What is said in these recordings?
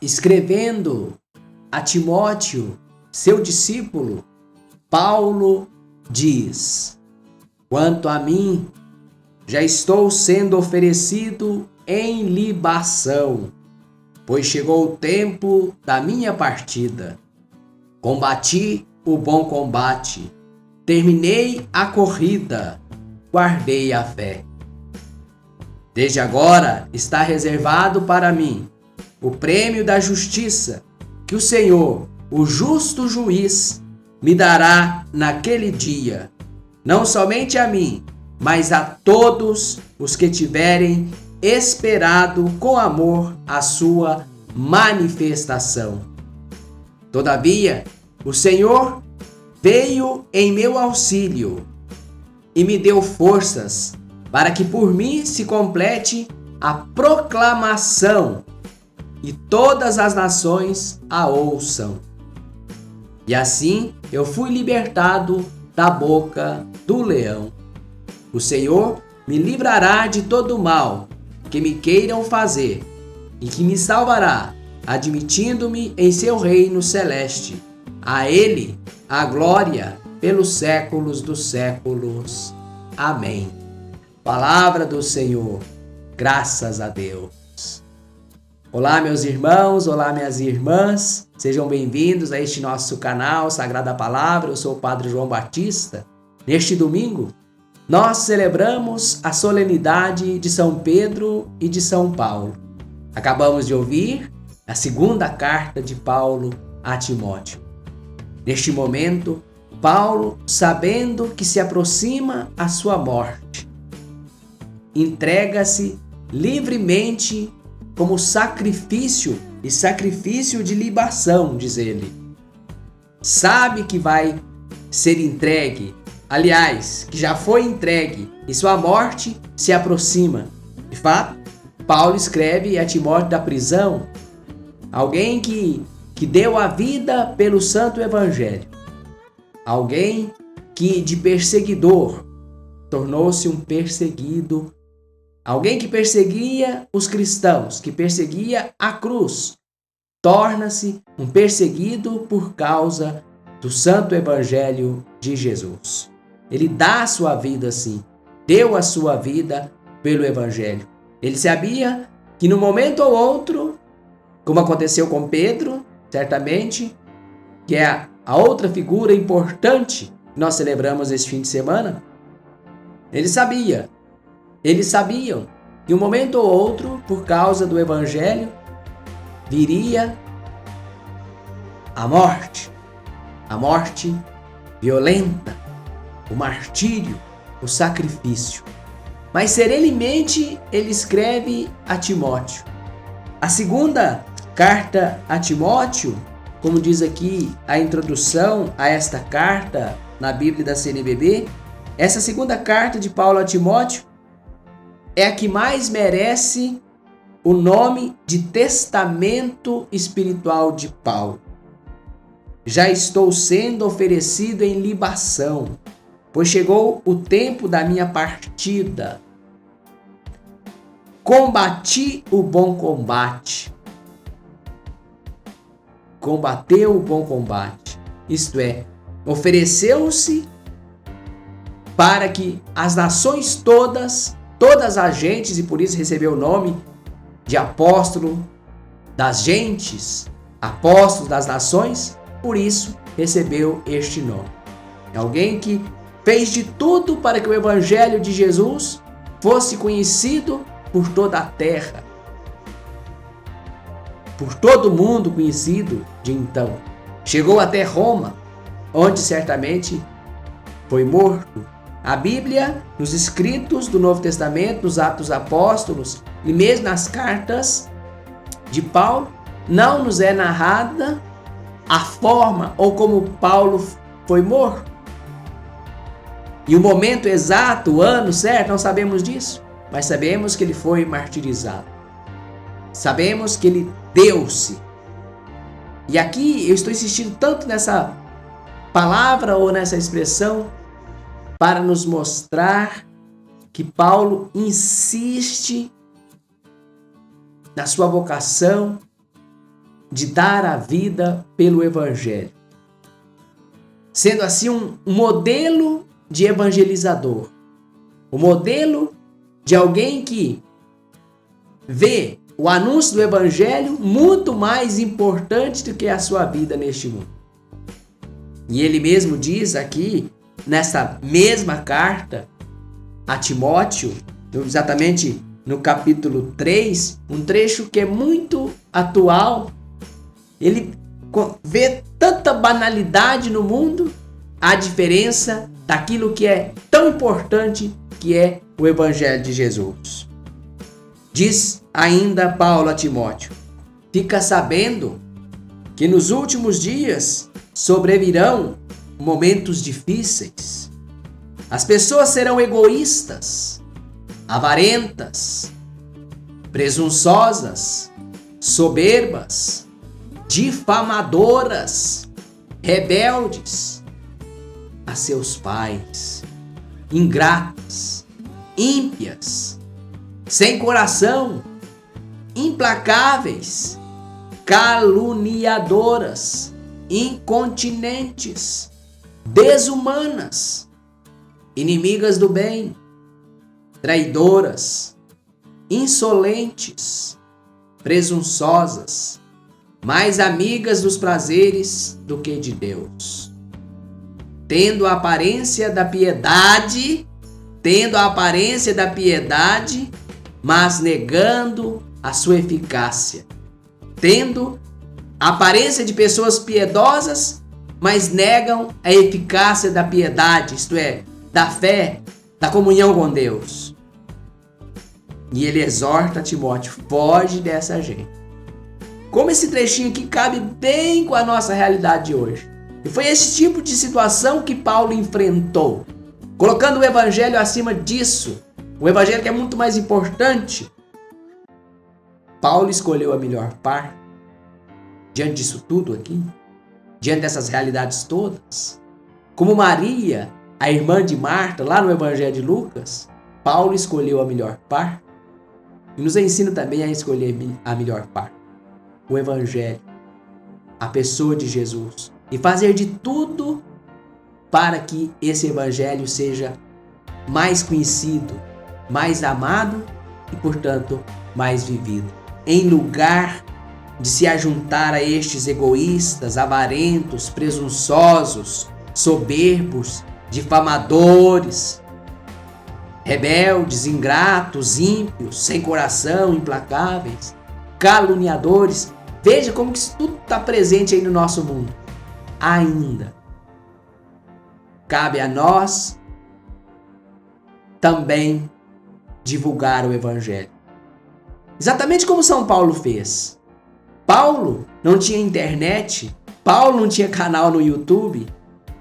escrevendo a Timóteo, seu discípulo, Paulo diz: quanto a mim, já estou sendo oferecido em libação, pois chegou o tempo da minha partida. Combati o bom combate, terminei a corrida, guardei a fé. Desde agora está reservado para mim o prêmio da justiça, que o Senhor, o justo juiz, me dará naquele dia, não somente a mim, mas a todos os que tiverem esperado com amor a sua manifestação. Todavia, o Senhor veio em meu auxílio e me deu forças para que por mim se complete a proclamação e todas as nações a ouçam. E assim eu fui libertado da boca do leão. O Senhor me livrará de todo mal que me queiram fazer e que me salvará, admitindo-me em seu reino celeste. A Ele a glória pelos séculos dos séculos. Amém. Palavra do Senhor. Graças a Deus. Olá, meus irmãos, olá, minhas irmãs. Sejam bem-vindos a este nosso canal Sagrada Palavra. Eu sou o Padre João Batista. Neste domingo, nós celebramos a solenidade de São Pedro e de São Paulo. Acabamos de ouvir a segunda carta de Paulo a Timóteo. Neste momento, Paulo, sabendo que se aproxima a sua morte, entrega-se livremente como sacrifício e sacrifício de libação, diz ele. Sabe que vai ser entregue, aliás, que já foi entregue e sua morte se aproxima. De fato, Paulo escreve a Timóteo da prisão, alguém que deu a vida pelo santo evangelho, alguém que de perseguidor tornou-se um perseguido, alguém que perseguia os cristãos, que perseguia a cruz, torna-se um perseguido por causa do santo evangelho de Jesus. Ele dá a sua vida assim, deu a sua vida pelo evangelho. Ele sabia que no momento ou outro, como aconteceu com Pedro, certamente, que é a outra figura importante que nós celebramos este fim de semana, eles sabiam que um momento ou outro, por causa do evangelho, viria a morte violenta, o martírio, o sacrifício. Mas serenemente ele escreve a Timóteo. A segunda carta a Timóteo, como diz aqui a introdução a esta carta na Bíblia da CNBB, essa segunda carta de Paulo a Timóteo é a que mais merece o nome de testamento espiritual de Paulo. Já estou sendo oferecido em libação, pois chegou o tempo da minha partida. Combati o bom combate. Combateu o bom combate. Isto é, ofereceu-se para que as nações todas as gentes, e por isso recebeu o nome de apóstolo das gentes, apóstolo das nações, por isso recebeu este nome. É alguém que fez de tudo para que o evangelho de Jesus fosse conhecido por toda a terra, por todo mundo conhecido de então. Chegou até Roma, onde certamente foi morto. A Bíblia, nos escritos do Novo Testamento, nos Atos dos Apóstolos e mesmo nas cartas de Paulo, não nos é narrada a forma ou como Paulo foi morto. E o momento exato, o ano certo, não sabemos disso, mas sabemos que ele foi martirizado. Sabemos que ele deu-se. E aqui eu estou insistindo tanto nessa palavra ou nessa expressão para nos mostrar que Paulo insiste na sua vocação, de dar a vida pelo Evangelho, sendo assim um modelo de evangelizador, o modelo de alguém que vê o anúncio do Evangelho muito mais importante do que a sua vida neste mundo. E ele mesmo diz aqui, nessa mesma carta a Timóteo, exatamente no capítulo 3, um trecho que é muito atual. Ele vê tanta banalidade no mundo, a diferença daquilo que é tão importante, que é o Evangelho de Jesus. Diz ainda Paulo a Timóteo: fica sabendo que nos últimos dias sobrevirão momentos difíceis. As pessoas serão egoístas, avarentas, presunçosas, soberbas, difamadoras, rebeldes a seus pais, ingratas, ímpias, sem coração, implacáveis, caluniadoras, incontinentes, desumanas, inimigas do bem, traidoras, insolentes, presunçosas, mais amigas dos prazeres do que de Deus, tendo a aparência da piedade, mas negando a sua eficácia, tendo a aparência de pessoas piedosas, mas negam a eficácia da piedade, isto é, da fé, da comunhão com Deus. E ele exorta Timóteo: foge dessa gente. Como esse trechinho aqui cabe bem com a nossa realidade de hoje. E foi esse tipo de situação que Paulo enfrentou, colocando o Evangelho acima disso. O Evangelho que é muito mais importante. Paulo escolheu a melhor parte. Diante disso tudo aqui, diante dessas realidades todas, como Maria, a irmã de Marta, lá no Evangelho de Lucas, Paulo escolheu a melhor parte e nos ensina também a escolher a melhor parte, o Evangelho, a pessoa de Jesus, e fazer de tudo para que esse Evangelho seja mais conhecido, mais amado e, portanto, mais vivido, em lugar de se ajuntar a estes egoístas, avarentos, presunçosos, soberbos, difamadores, rebeldes, ingratos, ímpios, sem coração, implacáveis, caluniadores. Veja como que isso tudo está presente aí no nosso mundo. Ainda cabe a nós também divulgar o Evangelho. Exatamente como São Paulo fez. Paulo não tinha internet, Paulo não tinha canal no YouTube,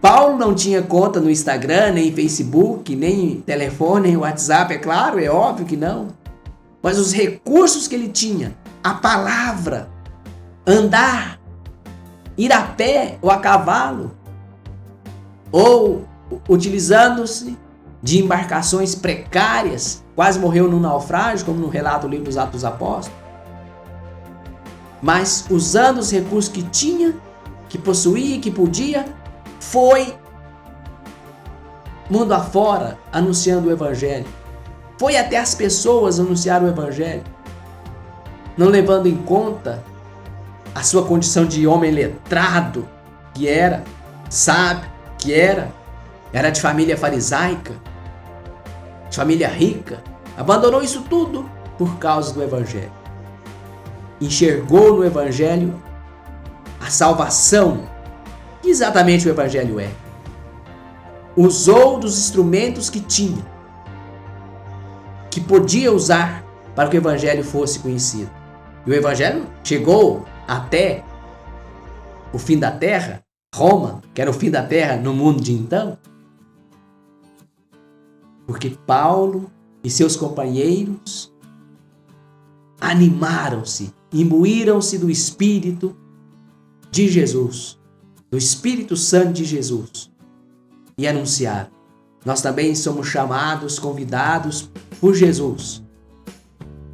Paulo não tinha conta no Instagram, nem Facebook, nem telefone, nem WhatsApp, é claro, é óbvio que não. Mas os recursos que ele tinha, a palavra, andar, ir a pé ou a cavalo, ou utilizando-se de embarcações precárias, quase morreu num naufrágio, como no relato do livro dos Atos dos Apóstolos. Mas usando os recursos que tinha, que possuía, que podia, foi mundo afora anunciando o Evangelho. Foi até as pessoas anunciar o Evangelho, não levando em conta a sua condição de homem letrado, que era, sábio, que era de família farisaica, de família rica. Abandonou isso tudo por causa do Evangelho. Enxergou no Evangelho a salvação, que exatamente o Evangelho é. Usou dos instrumentos que tinha, que podia usar para que o Evangelho fosse conhecido. E o Evangelho chegou até o fim da terra, Roma, que era o fim da terra no mundo de então, porque Paulo e seus companheiros animaram-se, imbuíram-se do Espírito de Jesus, do Espírito Santo de Jesus, e anunciaram. Nós também somos chamados, convidados por Jesus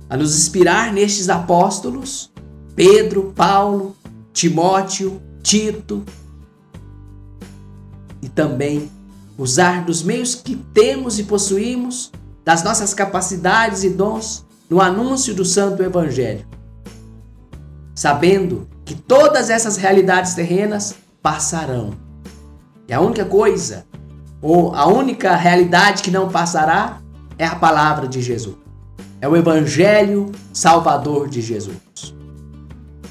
a nos inspirar nestes apóstolos, Pedro, Paulo, Timóteo, Tito, e também usar dos meios que temos e possuímos, das nossas capacidades e dons, no anúncio do Santo Evangelho, sabendo que todas essas realidades terrenas passarão. E a única coisa, ou a única realidade que não passará, é a palavra de Jesus. É o Evangelho Salvador de Jesus.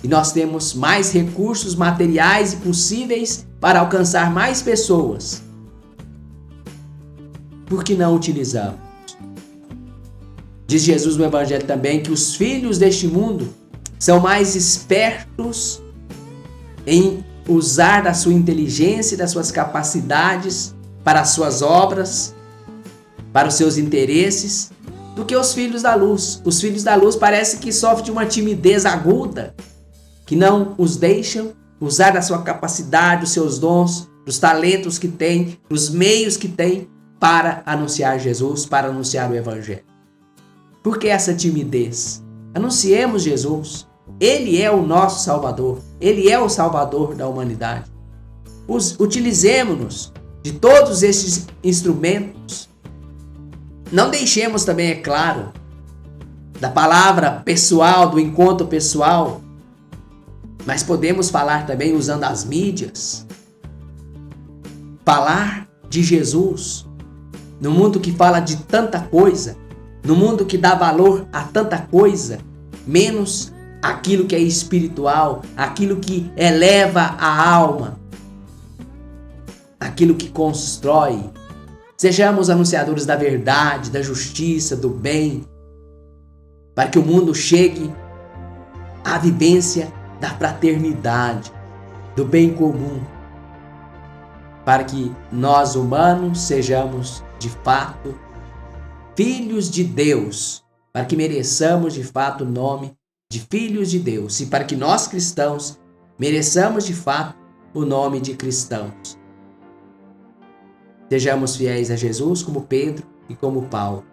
E nós temos mais recursos materiais e possíveis para alcançar mais pessoas. Por que não utilizamos? Diz Jesus no Evangelho também que os filhos deste mundo são mais espertos em usar da sua inteligência e das suas capacidades para as suas obras, para os seus interesses, do que os filhos da luz. Os filhos da luz parece que sofrem de uma timidez aguda, que não os deixam usar da sua capacidade, dos seus dons, dos talentos que têm, dos meios que têm para anunciar Jesus, para anunciar o Evangelho. Por que essa timidez? Anunciemos Jesus. Ele é o nosso Salvador. Ele é o Salvador da humanidade. Utilizemos-nos de todos estes instrumentos. Não deixemos também, é claro, da palavra pessoal, do encontro pessoal, mas podemos falar também usando as mídias. Falar de Jesus no mundo que fala de tanta coisa, no mundo que dá valor a tanta coisa, menos aquilo que é espiritual, aquilo que eleva a alma, aquilo que constrói. Sejamos anunciadores da verdade, da justiça, do bem, para que o mundo chegue à vivência da fraternidade, do bem comum, para que nós humanos sejamos de fato filhos de Deus, para que mereçamos de fato o nome de filhos de Deus e para que nós cristãos mereçamos de fato o nome de cristãos. Sejamos fiéis a Jesus como Pedro e como Paulo.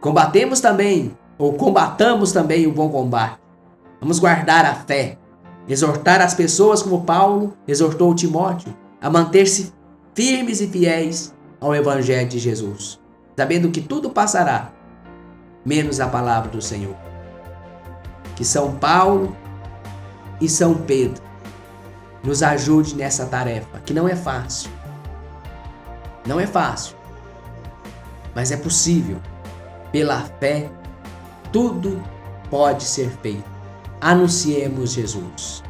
Combatamos também o bom combate. Vamos guardar a fé, exortar as pessoas como Paulo exortou Timóteo a manter-se firmes e fiéis ao Evangelho de Jesus, sabendo que tudo passará, menos a palavra do Senhor. Que São Paulo e São Pedro nos ajude nessa tarefa, que não é fácil. Não é fácil, mas é possível. Pela fé, tudo pode ser feito. Anunciemos Jesus.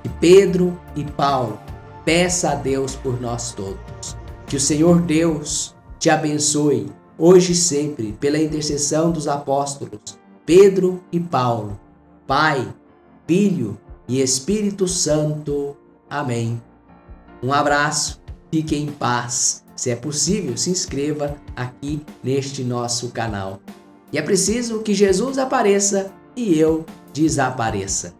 E Pedro e Paulo, peça a Deus por nós todos. Que o Senhor Deus te abençoe, hoje e sempre, pela intercessão dos apóstolos Pedro e Paulo, Pai, Filho e Espírito Santo. Amém. Um abraço, fique em paz. Se é possível, se inscreva aqui neste nosso canal. E é preciso que Jesus apareça e eu desapareça.